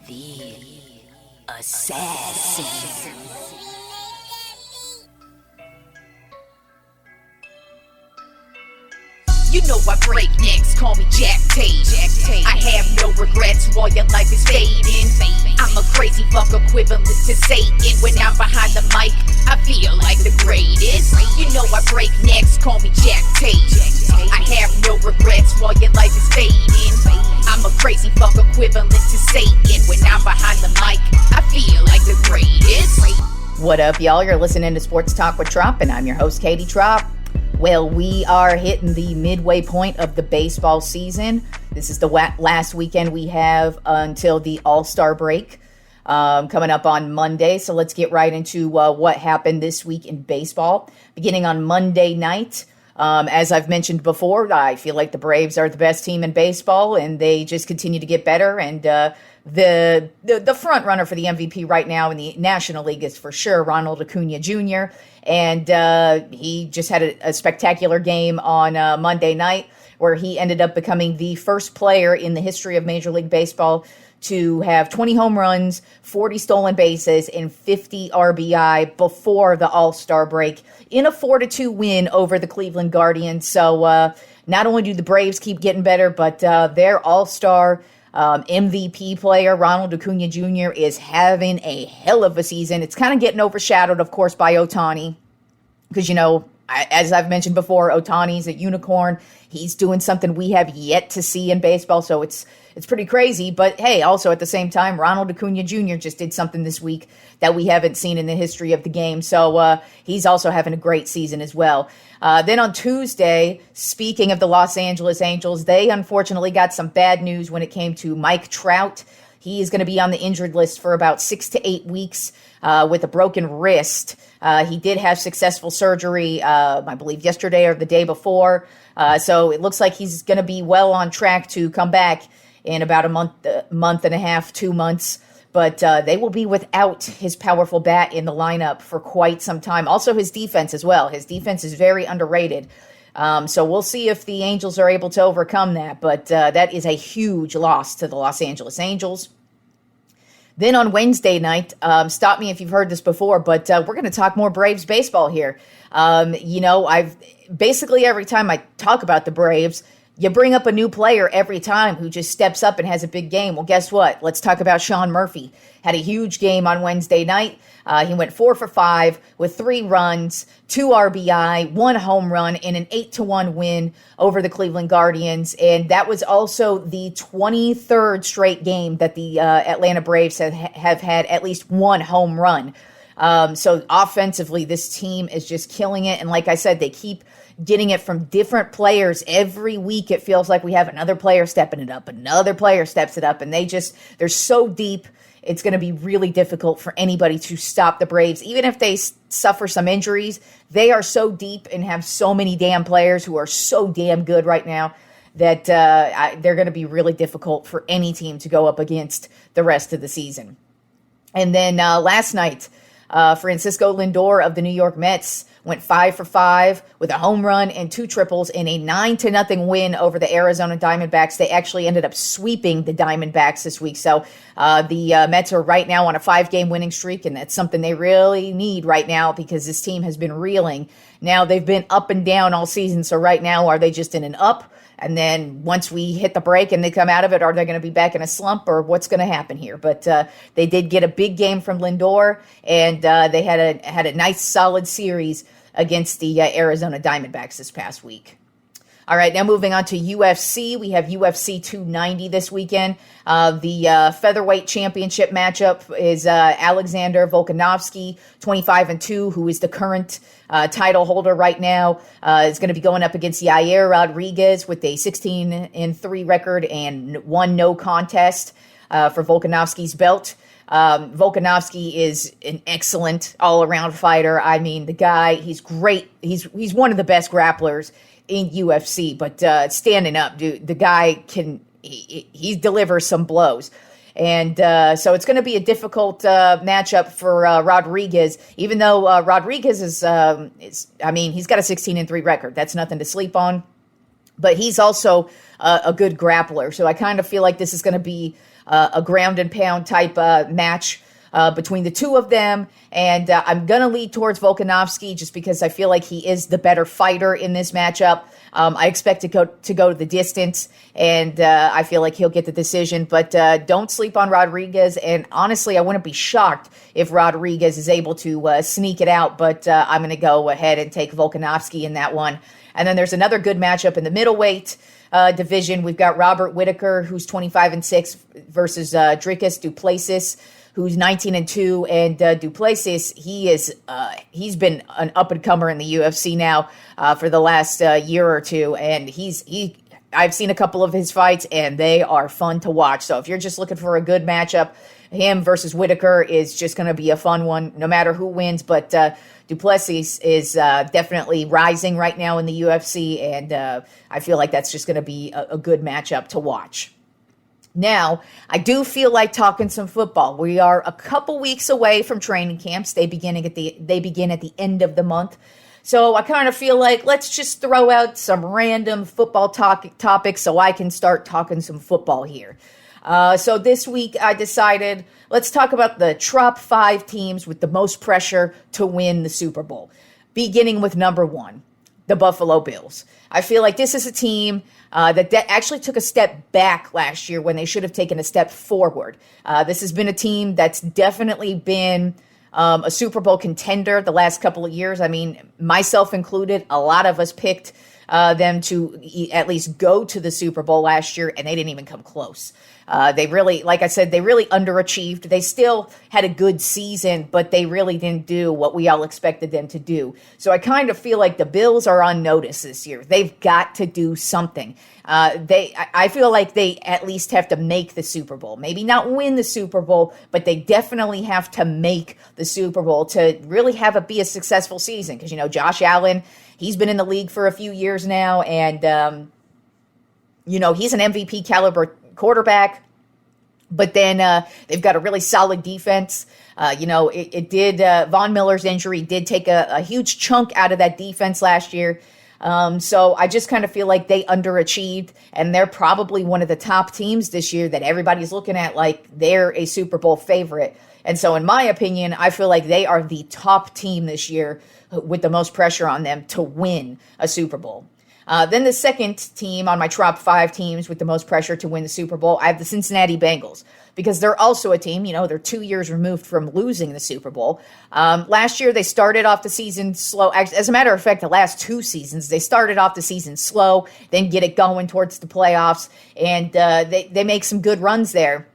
The assassin. You know I break necks, call me Jack Tate. I have no regrets while your life is fading. I'm a crazy fuck equivalent to Satan. When I'm behind the mic, I feel like the greatest. You know I break necks, call me Jack Tate. I have no regrets while your life is fading. I'm a crazy fuck equivalent to Satan. When I'm behind the mic, I feel like the greatest. What up, y'all? You're listening to Sports Talk with Tropp, and I'm your host, Katie Tropp. Well, we are hitting the midway point of the baseball season. This is the last weekend we have until the All-Star break coming up on Monday. So let's get right into what happened this week in baseball. Beginning on Monday night, as I've mentioned before, I feel like the Braves are the best team in baseball, and they just continue to get better. And the front runner for the MVP right now in the National League is for sure Ronald Acuna Jr., and he just had a spectacular game on Monday night where he ended up becoming the first player in the history of Major League Baseball to have 20 home runs, 40 stolen bases, and 50 RBI before the All-Star break in a 4-2 win over the Cleveland Guardians. So not only do the Braves keep getting better, but their All-Star MVP player, Ronald Acuna Jr., is having a hell of a season. It's kind of getting overshadowed, of course, by Ohtani, because, you know, as I've mentioned before, Ohtani's a unicorn. He's doing something we have yet to see in baseball, so it's pretty crazy. But hey, also at the same time, Ronald Acuna Jr. just did something this week that we haven't seen in the history of the game. So he's also having a great season as well. Then on Tuesday, speaking of the Los Angeles Angels, they unfortunately got some bad news when it came to Mike Trout. He is going to be on the injured list for about 6 to 8 weeks with a broken wrist. He did have successful surgery, I believe, yesterday or the day before. So it looks like he's going to be well on track to come back in about a month and a half, 2 months. But they will be without his powerful bat in the lineup for quite some time. Also his defense as well. His defense is very underrated. So we'll see if the Angels are able to overcome that. But that is a huge loss to the Los Angeles Angels. Then on Wednesday night, stop me if you've heard this before, but we're going to talk more Braves baseball here. I've basically every time I talk about the Braves, you bring up a new player every time who just steps up and has a big game. Well, guess what? Let's talk about Sean Murphy. Had a huge game on Wednesday night. He went 4 for 5 with 3 runs, 2 RBI, 1 home run, and an 8-1 win over the Cleveland Guardians. And that was also the 23rd straight game that the Atlanta Braves have had at least 1 home run. So offensively, this team is just killing it. And like I said, they keep getting it from different players. Every week it feels like we have another player stepping it up, another player steps it up, and they're so deep. It's going to be really difficult for anybody to stop the Braves. Even if they suffer some injuries, they are so deep and have so many damn players who are so damn good right now that they're going to be really difficult for any team to go up against the rest of the season. And then last night, Francisco Lindor of the New York Mets went 5 for 5 with a home run and 2 triples in a 9-0 win over the Arizona Diamondbacks. They actually ended up sweeping the Diamondbacks this week. So the Mets are right now on a 5-game winning streak, and that's something they really need right now because this team has been reeling. Now, they've been up and down all season, so right now, are they just in an up? And then once we hit the break and they come out of it, are they going to be back in a slump, or what's going to happen here? But they did get a big game from Lindor, and they had a nice solid series against the Arizona Diamondbacks this past week. All right, now moving on to UFC. We have UFC 290 this weekend. The featherweight championship matchup is Alexander Volkanovski, 25-2, who is the current title holder right now. Is going to be going up against Yair Rodriguez with a 16-3 record and 1 no contest for Volkanovski's belt. Volkanovski is an excellent all-around fighter. I mean, the guy, he's great. He's one of the best grapplers in UFC, but standing up, dude, the guy he delivers some blows. And so it's going to be a difficult matchup for Rodriguez, even though Rodriguez he's got a 16-3 record. That's nothing to sleep on. but he's also a good grappler. So I kind of feel like this is going to be a ground and pound type match between the two of them. And I'm going to lead towards Volkanovski just because I feel like he is the better fighter in this matchup. I expect to go to the distance, and I feel like he'll get the decision. But don't sleep on Rodriguez. And honestly, I wouldn't be shocked if Rodriguez is able to sneak it out. But I'm going to go ahead and take Volkanovski in that one. And then there's another good matchup in the middleweight division. We've got Robert Whittaker, who's 25-6, versus Dricus du Plessis, who's 19-2, and du Plessis, he's been an up and comer in the UFC now for the last year or two, and I've seen a couple of his fights, and they are fun to watch. So if you're just looking for a good matchup, him versus Whittaker is just going to be a fun one, no matter who wins. But du Plessis is definitely rising right now in the UFC, and I feel like that's just going to be a good matchup to watch. Now, I do feel like talking some football. We are a couple weeks away from training camps. They begin at the end of the month. So I kind of feel like let's just throw out some random football topics so I can start talking some football here. So this week I decided let's talk about the top 5 teams with the most pressure to win the Super Bowl, beginning with number 1, the Buffalo Bills. I feel like this is a team that actually took a step back last year when they should have taken a step forward. This has been a team that's definitely been a Super Bowl contender the last couple of years. I mean, myself included, a lot of us picked them to at least go to the Super Bowl last year, and they didn't even come close. They really, like I said, they really underachieved. They still had a good season, but they really didn't do what we all expected them to do. So I kind of feel like the Bills are on notice this year. They've got to do something. I feel like they at least have to make the Super Bowl. Maybe not win the Super Bowl, but they definitely have to make the Super Bowl to really have it be a successful season. Because, Josh Allen, he's been in the league for a few years now, and, he's an MVP caliber quarterback, but then they've got a really solid defense. Von Miller's injury did take a huge chunk out of that defense last year. So I just kind of feel like they underachieved, and they're probably one of the top teams this year that everybody's looking at like they're a Super Bowl favorite. And so in my opinion, I feel like they are the top team this year with the most pressure on them to win a Super Bowl. Then the second team on my top 5 teams with the most pressure to win the Super Bowl, I have the Cincinnati Bengals, because they're also a team, they're 2 years removed from losing the Super Bowl. Last year, they started off the season slow. As a matter of fact, the last 2 seasons, they started off the season slow, then get it going towards the playoffs, and they make some good runs there.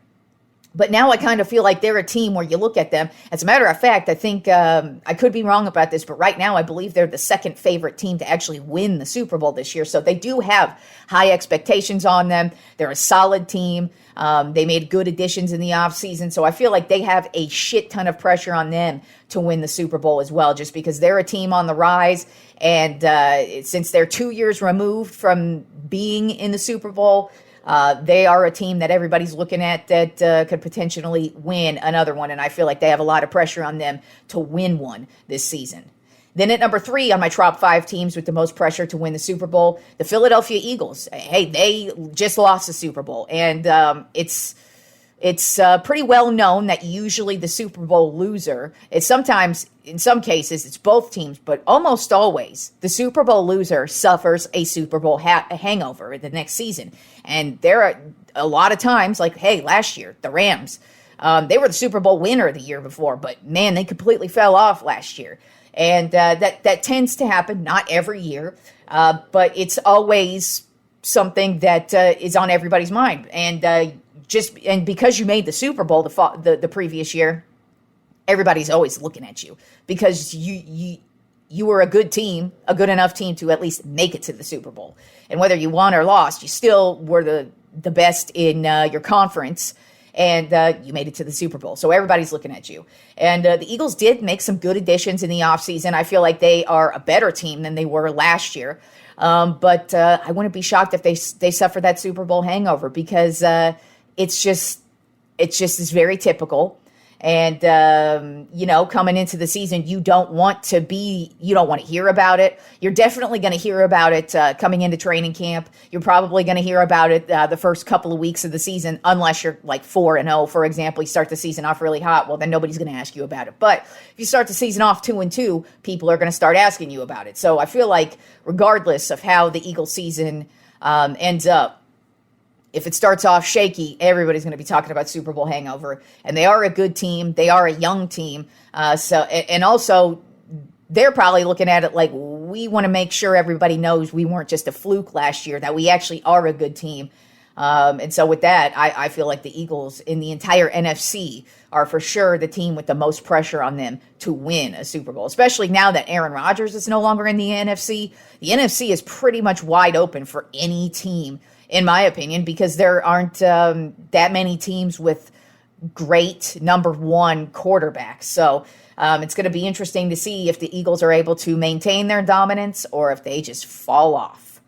But now I kind of feel like they're a team where you look at them. As a matter of fact, I think I could be wrong about this, but right now I believe they're the second favorite team to actually win the Super Bowl this year. So they do have high expectations on them. They're a solid team. They made good additions in the offseason. So I feel like they have a shit ton of pressure on them to win the Super Bowl as well, just because they're a team on the rise. And since they're 2 years removed from being in the Super Bowl, they are a team that everybody's looking at that could potentially win another one, and I feel like they have a lot of pressure on them to win one this season. Then at number 3 on my top 5 teams with the most pressure to win the Super Bowl, the Philadelphia Eagles. Hey, they just lost the Super Bowl, and it's pretty well known that usually the Super Bowl loser, it's sometimes, in some cases, it's both teams, but almost always, the Super Bowl loser suffers a Super Bowl hangover the next season. And there are a lot of times, like, hey, last year, the Rams, they were the Super Bowl winner the year before, but man, they completely fell off last year. And that tends to happen, not every year, but it's always something that is on everybody's mind. And because you made the Super Bowl the previous year, everybody's always looking at you because you were a good team, a good enough team to at least make it to the Super Bowl. And whether you won or lost, you still were the best in your conference, and you made it to the Super Bowl. So everybody's looking at you. And the Eagles did make some good additions in the offseason. I feel like they are a better team than they were last year. But I wouldn't be shocked if they suffer that Super Bowl hangover because it's just is very typical. And, coming into the season, you don't want to hear about it. You're definitely going to hear about it coming into training camp. You're probably going to hear about it the first couple of weeks of the season, unless you're like 4-0, for example. You start the season off really hot. Well, then nobody's going to ask you about it. But if you start the season off 2-2, people are going to start asking you about it. So I feel like regardless of how the Eagles season ends up, if it starts off shaky, everybody's going to be talking about Super Bowl hangover. And they are a good team. They are a young team. And also, they're probably looking at it like, we want to make sure everybody knows we weren't just a fluke last year, that we actually are a good team. And so with that, I feel like the Eagles in the entire NFC are for sure the team with the most pressure on them to win a Super Bowl, especially now that Aaron Rodgers is no longer in the NFC. The NFC is pretty much wide open for any team, in my opinion, because there aren't that many teams with great number one quarterbacks. So it's going to be interesting to see if the Eagles are able to maintain their dominance or if they just fall off.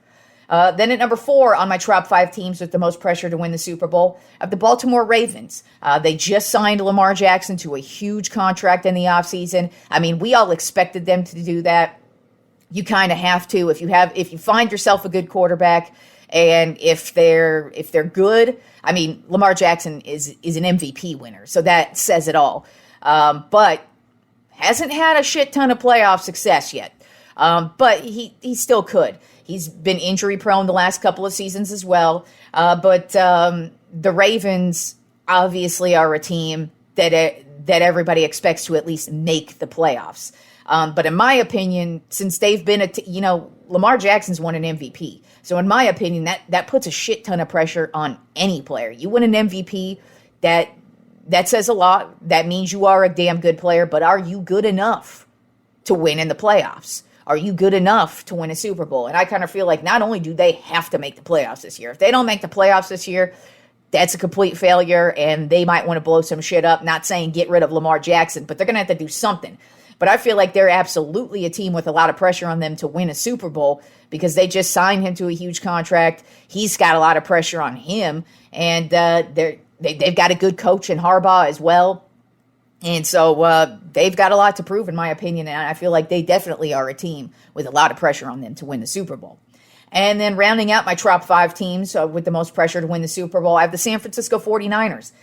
Then at number 4 on my top 5 teams with the most pressure to win the Super Bowl, I have the Baltimore Ravens. They just signed Lamar Jackson to a huge contract in the offseason. I mean, we all expected them to do that. You kind of have to. If you find yourself a good quarterback, and if they're good, I mean, Lamar Jackson is an MVP winner, so that says it all. But hasn't had a shit ton of playoff success yet. But he still could. He's been injury prone the last couple of seasons as well. But the Ravens obviously are a team that everybody expects to at least make the playoffs. But in my opinion, since they've been Lamar Jackson's won an MVP. So in my opinion, that puts a shit ton of pressure on any player. You win an MVP, that says a lot. That means you are a damn good player, but are you good enough to win in the playoffs? Are you good enough to win a Super Bowl? And I kind of feel like not only do they have to make the playoffs this year, if they don't make the playoffs this year, that's a complete failure, and they might want to blow some shit up. Not saying get rid of Lamar Jackson, but they're going to have to do something. But I feel like they're absolutely a team with a lot of pressure on them to win a Super Bowl because they just signed him to a huge contract. He's got a lot of pressure on him, and they've got a good coach in Harbaugh as well. And so they've got a lot to prove, in my opinion, and I feel like they definitely are a team with a lot of pressure on them to win the Super Bowl. And then rounding out my top 5 teams with the most pressure to win the Super Bowl, I have the San Francisco 49ers.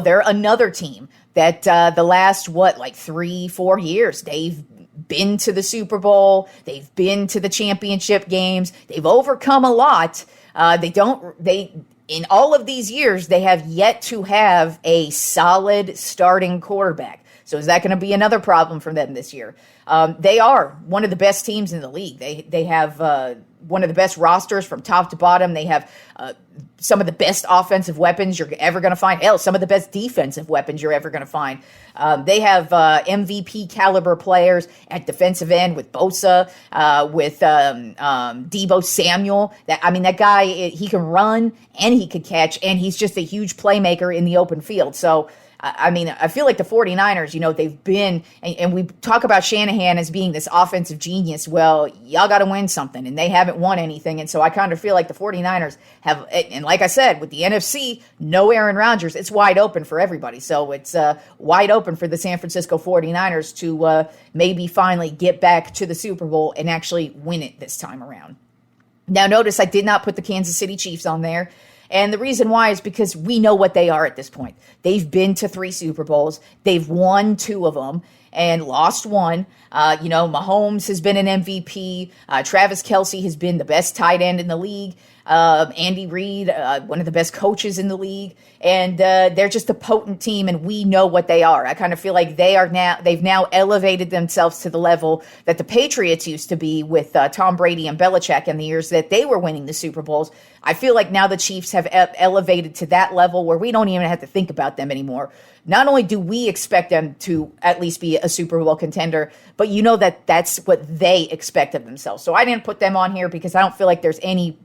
They're another team that the last, 3-4 years, they've been to the Super Bowl. They've been to the championship games. They've overcome a lot. In all of these years, they have yet to have a solid starting quarterback. So is that going to be another problem for them this year? They are one of the best teams in the league. They have one of the best rosters from top to bottom. They have some of the best offensive weapons you're ever going to find. Hell, some of the best defensive weapons you're ever going to find. They have MVP caliber players at defensive end with Bosa, with Deebo Samuel. That guy, he can run and he could catch, and he's just a huge playmaker in the open field. So, I feel like the 49ers, they've been, and we talk about Shanahan as being this offensive genius. Well, y'all got to win something, and they haven't won anything. And so I kind of feel like the 49ers have, and like I said, with the NFC, no Aaron Rodgers, it's wide open for everybody. So it's wide open for the San Francisco 49ers to maybe finally get back to the Super Bowl and actually win it this time around. Now, notice I did not put the Kansas City Chiefs on there. And the reason why is because we know what they are at this point. They've been to 3 Super Bowls. They've won 2 of them and lost 1. Mahomes has been an MVP. Travis Kelce has been the best tight end in the league. Andy Reid, one of the best coaches in the league. And they're just a potent team, and we know what they are. I kind of feel like they've now elevated themselves to the level that the Patriots used to be with Tom Brady and Belichick in the years that they were winning the Super Bowls. I feel like now the Chiefs have elevated to that level where we don't even have to think about them anymore. Not only do we expect them to at least be a Super Bowl contender, but that's what they expect of themselves. So I didn't put them on here because I don't feel like there's any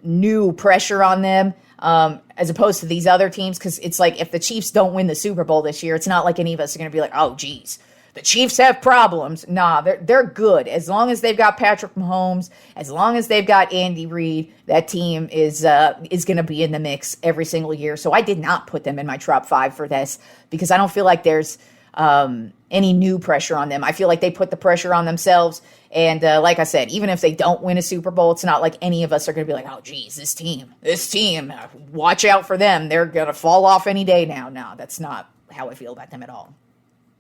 new pressure on them as opposed to these other teams, because it's like if the Chiefs don't win the Super Bowl this year, it's not like any of us are going to be like, oh, geez, the Chiefs have problems. Nah, they're good. As long as they've got Patrick Mahomes, as long as they've got Andy Reid, that team is going to be in the mix every single year. So I did not put them in my top 5 for this because I don't feel like there's any new pressure on them. I feel like they put the pressure on themselves. And like I said, even if they don't win a Super Bowl, it's not like any of us are going to be like, oh, geez, this team, watch out for them. They're going to fall off any day now. No, that's not how I feel about them at all.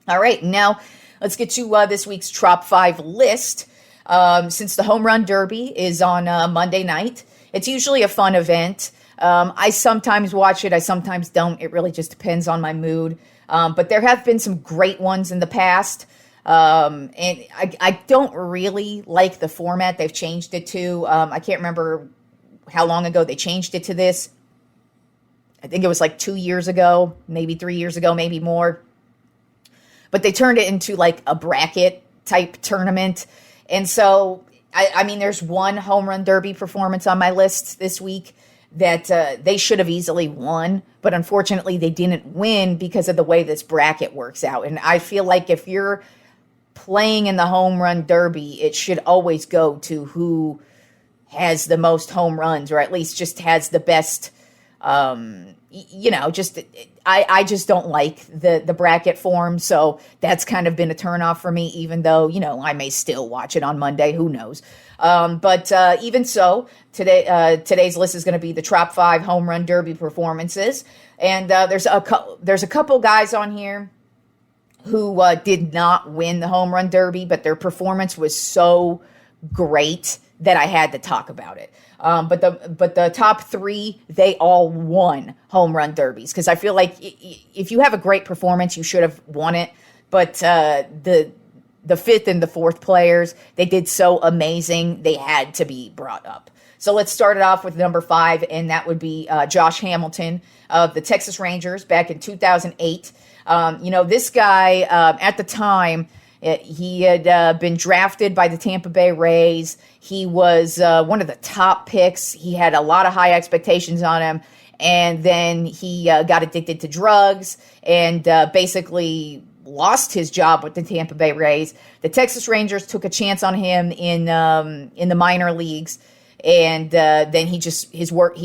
All right, now let's get to this week's Trop 5 list. Since the Home Run Derby is on Monday night, it's usually a fun event. I sometimes watch it, I sometimes don't. It really just depends on my mood. But there have been some great ones in the past. And I don't really like the format they've changed it to. I can't remember how long ago they changed it to this. I think it was like 2 years ago, maybe 3 years ago, maybe more. But they turned it into like a bracket type tournament. And so, I mean, there's one Home Run Derby performance on my list this week that they should have easily won. But unfortunately, they didn't win because of the way this bracket works out. And I feel like if you're playing in the Home Run Derby, it should always go to who has the most home runs, or at least just has the best, I just don't like the bracket form. So that's kind of been a turnoff for me, even though, I may still watch it on Monday. Who knows? But even so, today's list is going to be the Trop 5 Home Run Derby performances. And there's a couple guys on here who did not win the Home Run Derby, but their performance was so great that I had to talk about it. But the top 3, they all won Home Run Derbies, because I feel like if you have a great performance, you should have won it. But the 5th and the 4th players, they did so amazing, they had to be brought up. So let's start it off with number 5, and that would be Josh Hamilton of the Texas Rangers back in 2008. This guy, at the time, he had been drafted by the Tampa Bay Rays. He was one of the top picks. He had a lot of high expectations on him. And then he got addicted to drugs and basically lost his job with the Tampa Bay Rays. The Texas Rangers took a chance on him in the minor leagues. And then he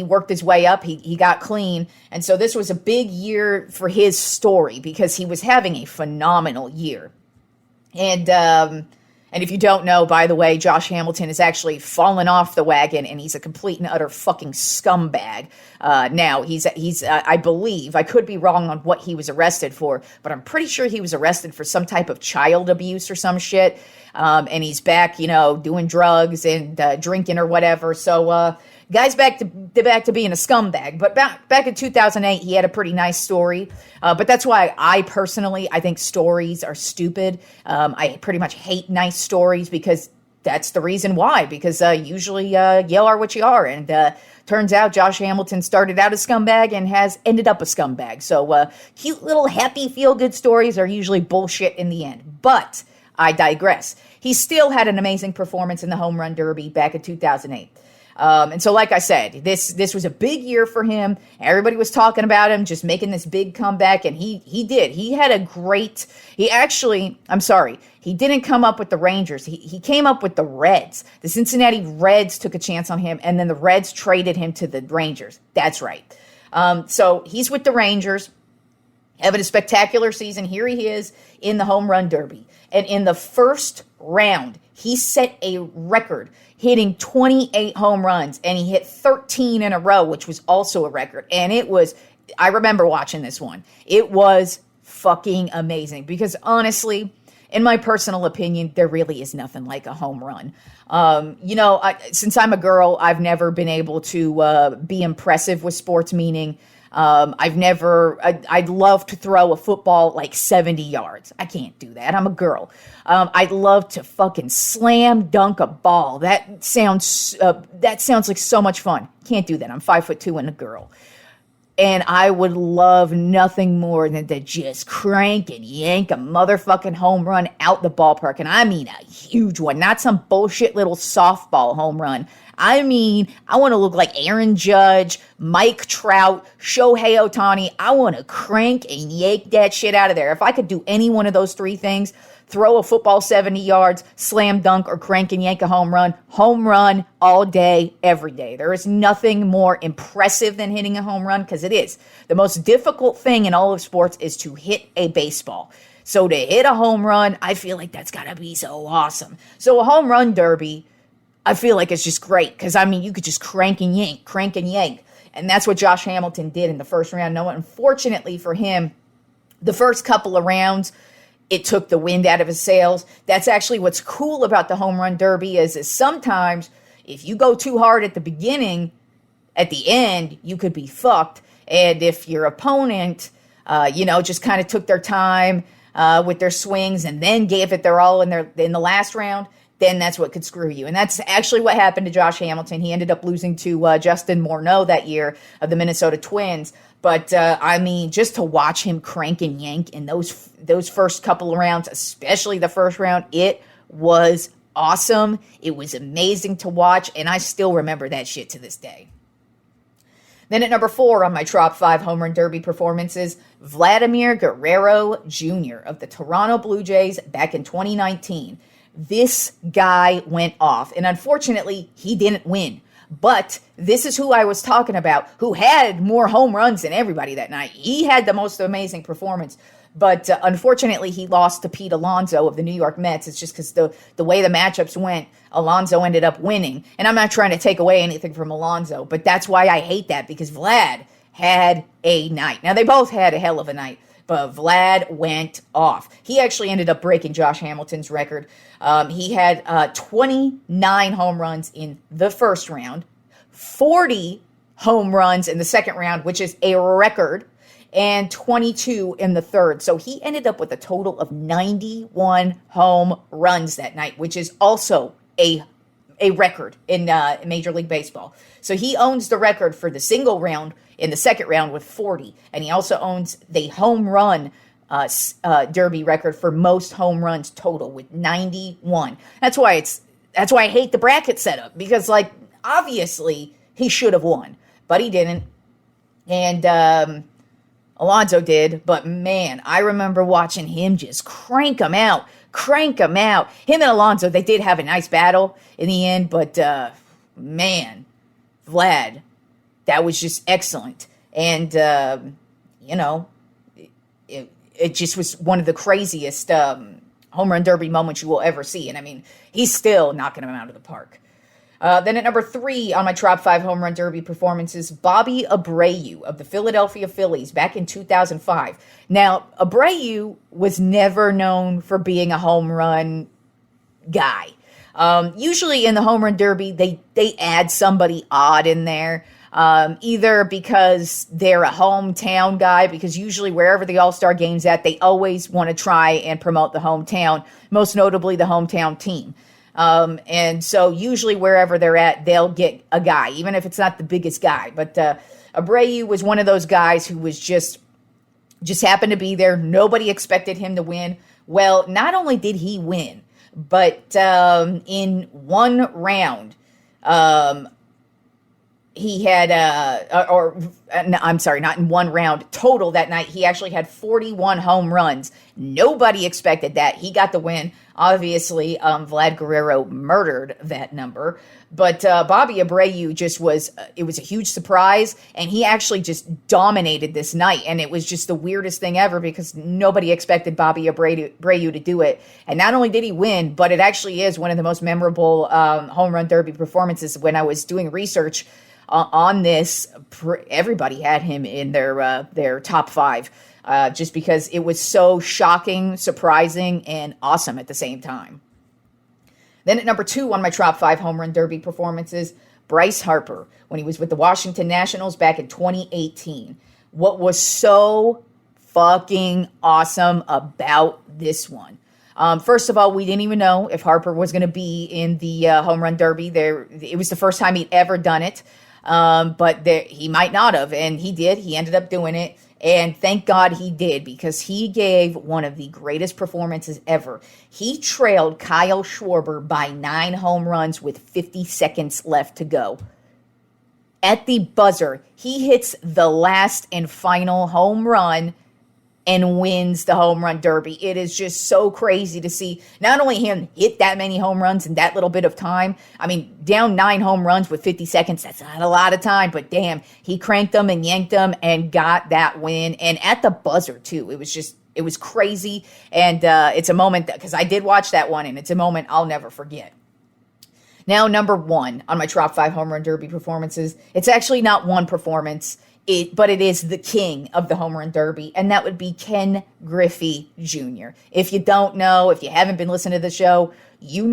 worked his way up. He got clean. And so this was a big year for his story because he was having a phenomenal year. And if you don't know, by the way, Josh Hamilton has actually fallen off the wagon, and he's a complete and utter fucking scumbag. Now he's I believe, I could be wrong on what he was arrested for, but I'm pretty sure he was arrested for some type of child abuse or some shit. And he's back, doing drugs and drinking or whatever. So, guy's back to being a scumbag. But back in 2008, he had a pretty nice story. But that's why I think stories are stupid. I pretty much hate nice stories because that's the reason why. Because usually you are what you are. And turns out Josh Hamilton started out a scumbag and has ended up a scumbag. So cute little happy feel-good stories are usually bullshit in the end. But I digress. He still had an amazing performance in the Home Run Derby back in 2008. And so, like I said, this was a big year for him. Everybody was talking about him just making this big comeback, and he did. He had a great. He didn't come up with the Rangers. He came up with the Reds. The Cincinnati Reds took a chance on him, and then the Reds traded him to the Rangers. That's right. So he's with the Rangers, having a spectacular season. Here he is in the Home Run Derby. And in the first round, he set a record, hitting 28 home runs, and he hit 13 in a row, which was also a record. And I remember watching this one. It was fucking amazing because honestly, in my personal opinion, there really is nothing like a home run. Since I'm a girl, I've never been able to be impressive with sports, meaning I'd love to throw a football like 70 yards. I can't do that. I'm a girl. I'd love to fucking slam dunk a ball. That sounds like so much fun. Can't do that. I'm 5'2" and a girl. And I would love nothing more than to just crank and yank a motherfucking home run out the ballpark. And I mean a huge one, not some bullshit little softball home run. I mean, I want to look like Aaron Judge, Mike Trout, Shohei Ohtani. I want to crank and yank that shit out of there. If I could do any one of those three things, throw a football 70 yards, slam dunk, or crank and yank a home run all day, every day. There is nothing more impressive than hitting a home run, because it is. The most difficult thing in all of sports is to hit a baseball. So to hit a home run, I feel like that's got to be so awesome. So a home run derby, I feel like it's just great, because, I mean, you could just crank and yank. And that's what Josh Hamilton did in the first round. No, unfortunately for him, the first couple of rounds, it took the wind out of his sails. That's actually what's cool about the home run derby is sometimes if you go too hard at the beginning, at the end, you could be fucked. And if your opponent, just kind of took their time with their swings and then gave it their all in the last round, then that's what could screw you. And that's actually what happened to Josh Hamilton. He ended up losing to Justin Morneau that year of the Minnesota Twins. But, just to watch him crank and yank in those first couple of rounds, especially the first round, it was awesome. It was amazing to watch, and I still remember that shit to this day. Then at number 4 on my Trop 5 home run derby performances, Vladimir Guerrero Jr. of the Toronto Blue Jays back in 2019. This guy went off, and unfortunately, he didn't win. But this is who I was talking about, who had more home runs than everybody that night. He had the most amazing performance. But unfortunately, he lost to Pete Alonso of the New York Mets. It's just because the way the matchups went, Alonso ended up winning. And I'm not trying to take away anything from Alonso, but that's why I hate that, because Vlad had a night. Now, they both had a hell of a night, but Vlad went off. He actually ended up breaking Josh Hamilton's record. He had 29 home runs in the first round, 40 home runs in the second round, which is a record, and 22 in the third. So he ended up with a total of 91 home runs that night, which is also a record in Major League Baseball. So he owns the record for the single round in the second round with 40, and he also owns the home run derby record for most home runs total with 91. That's why I hate the bracket setup, because obviously he should have won, but he didn't. And Alonso did, but man, I remember watching him just crank him out. Him and Alonso, they did have a nice battle in the end, but man, Vlad, that was just excellent. And, it just was one of the craziest home run derby moments you will ever see. And I mean, he's still knocking him out of the park. Then at number 3 on my Trop 5 home run derby performances, Bobby Abreu of the Philadelphia Phillies back in 2005. Now, Abreu was never known for being a home run guy. Usually in the home run derby, they add somebody odd in there. Either because they're a hometown guy, because usually wherever the All-Star game's at, they always want to try and promote the hometown, most notably the hometown team. And so usually wherever they're at, they'll get a guy, even if it's not the biggest guy. But Abreu was one of those guys who was just happened to be there. Nobody expected him to win. Well, not only did he win, but in one round, he had, I'm sorry, not in one round, total that night, he actually had 41 home runs. Nobody expected that. He got the win. Obviously, Vlad Guerrero murdered that number. But Bobby Abreu it was a huge surprise, and he actually just dominated this night. And it was just the weirdest thing ever, because nobody expected Bobby Abreu to do it. And not only did he win, but it actually is one of the most memorable home run derby performances. When I was doing research on this, everybody had him in their top 5, just because it was so shocking, surprising, and awesome at the same time. Then at number 2 on my Trop 5 home run derby performances, Bryce Harper, when he was with the Washington Nationals back in 2018. What was so fucking awesome about this one? First of all, we didn't even know if Harper was going to be in the home run derby. It was the first time he'd ever done it. but he might not have, and he did. He ended up doing it, and thank God he did, because he gave one of the greatest performances ever. He trailed Kyle Schwarber by 9 home runs with 50 seconds left to go. At the buzzer, he hits the last and final home run and wins the home run derby. It is just so crazy to see not only him hit that many home runs in that little bit of time. I mean, down 9 home runs with 50 seconds, that's not a lot of time, but damn, he cranked them and yanked them and got that win. And at the buzzer, too. It was crazy. And it's a moment because I did watch that one, and it's a moment I'll never forget. Now, number 1 on my Trop 5 home run derby performances. It's actually not one performance, but it is the king of the home run derby, and that would be Ken Griffey Jr. If you don't know, if you haven't been listening to the show, you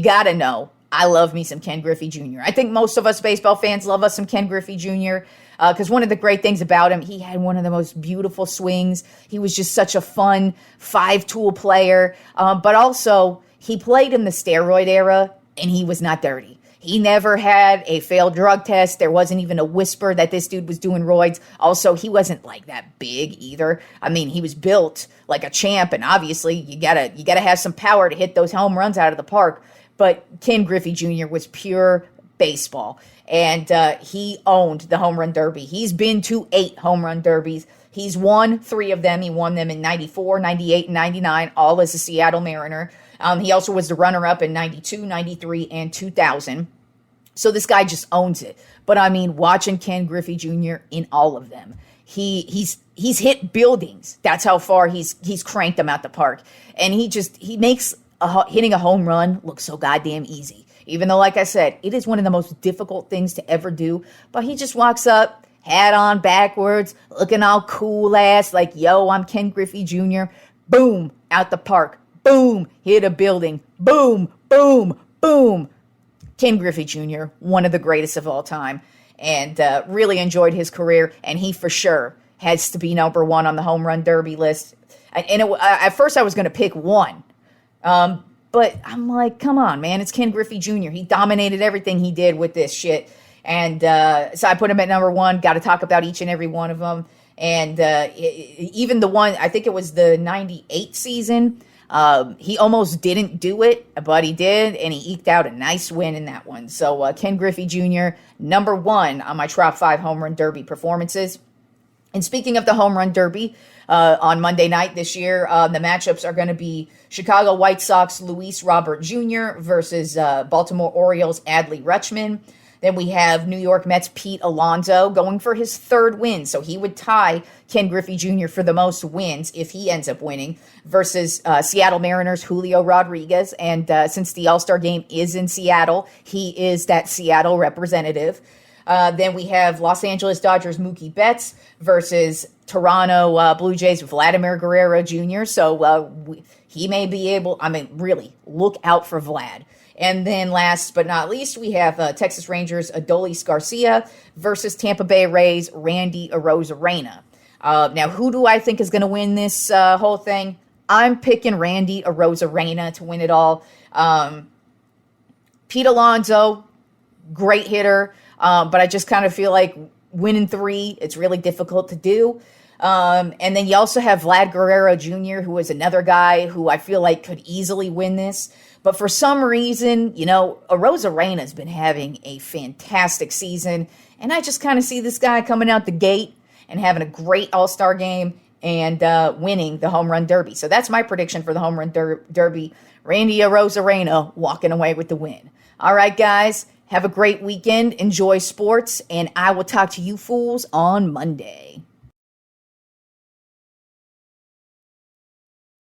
gotta know, I love me some Ken Griffey Jr. I think most of us baseball fans love us some Ken Griffey Jr. Because one of the great things about him, he had one of the most beautiful swings. He was just such a fun 5-tool player, but also he played in the steroid era, and he was not dirty. He never had a failed drug test. There wasn't even a whisper that this dude was doing roids. Also, he wasn't like that big either. I mean, he was built like a champ, and obviously you gotta have some power to hit those home runs out of the park. But Ken Griffey Jr. was pure baseball, and he owned the home run derby. He's been to 8 home run derbies. He's won 3 of them. He won them in 94, 98, and 99, all as a Seattle Mariner. He also was the runner-up in 92, 93, and 2000. So this guy just owns it. But I mean, watching Ken Griffey Jr. in all of them, he's hit buildings. That's how far he's cranked them out the park. And he makes hitting a home run look so goddamn easy. Even though, like I said, it is one of the most difficult things to ever do. But he just walks up, hat on backwards, looking all cool ass, like, yo, I'm Ken Griffey Jr. Boom, out the park. Boom, hit a building. Boom, boom, boom. Ken Griffey Jr., one of the greatest of all time, and really enjoyed his career, and he for sure has to be number 1 on the home run derby list. And at first I was going to pick 1, but I'm like, come on, man, it's Ken Griffey Jr. He dominated everything he did with this shit, and so I put him at number 1, got to talk about each and every one of them, and even the one, I think it was the 98 season, he almost didn't do it, but he did, and he eked out a nice win in that one. So Ken Griffey Jr., number 1 on my Trop 5 home run derby performances. And speaking of the home run derby, on Monday night this year, the matchups are going to be Chicago White Sox Luis Robert Jr. versus Baltimore Orioles Adley Rutschman. Then we have New York Mets Pete Alonso going for his 3rd win. So he would tie Ken Griffey Jr. for the most wins if he ends up winning versus Seattle Mariners Julio Rodriguez. And since the All-Star game is in Seattle, he is that Seattle representative. Then we have Los Angeles Dodgers Mookie Betts versus Toronto Blue Jays Vladimir Guerrero Jr. So he may be able, really, look out for Vlad. And then last but not least, we have Texas Rangers Adolis Garcia versus Tampa Bay Rays Randy Arozarena. Now, who do I think is going to win this whole thing? I'm picking Randy Arozarena to win it all. Pete Alonso, great hitter, but I just kind of feel like winning 3, it's really difficult to do. And then you also have Vlad Guerrero Jr., who is another guy who I feel like could easily win this. But for some reason, Arozarena has been having a fantastic season. And I just kind of see this guy coming out the gate and having a great All-Star game and winning the home run derby. So that's my prediction for the home run derby. Randy Arozarena walking away with the win. All right, guys, have a great weekend. Enjoy sports. And I will talk to you fools on Monday.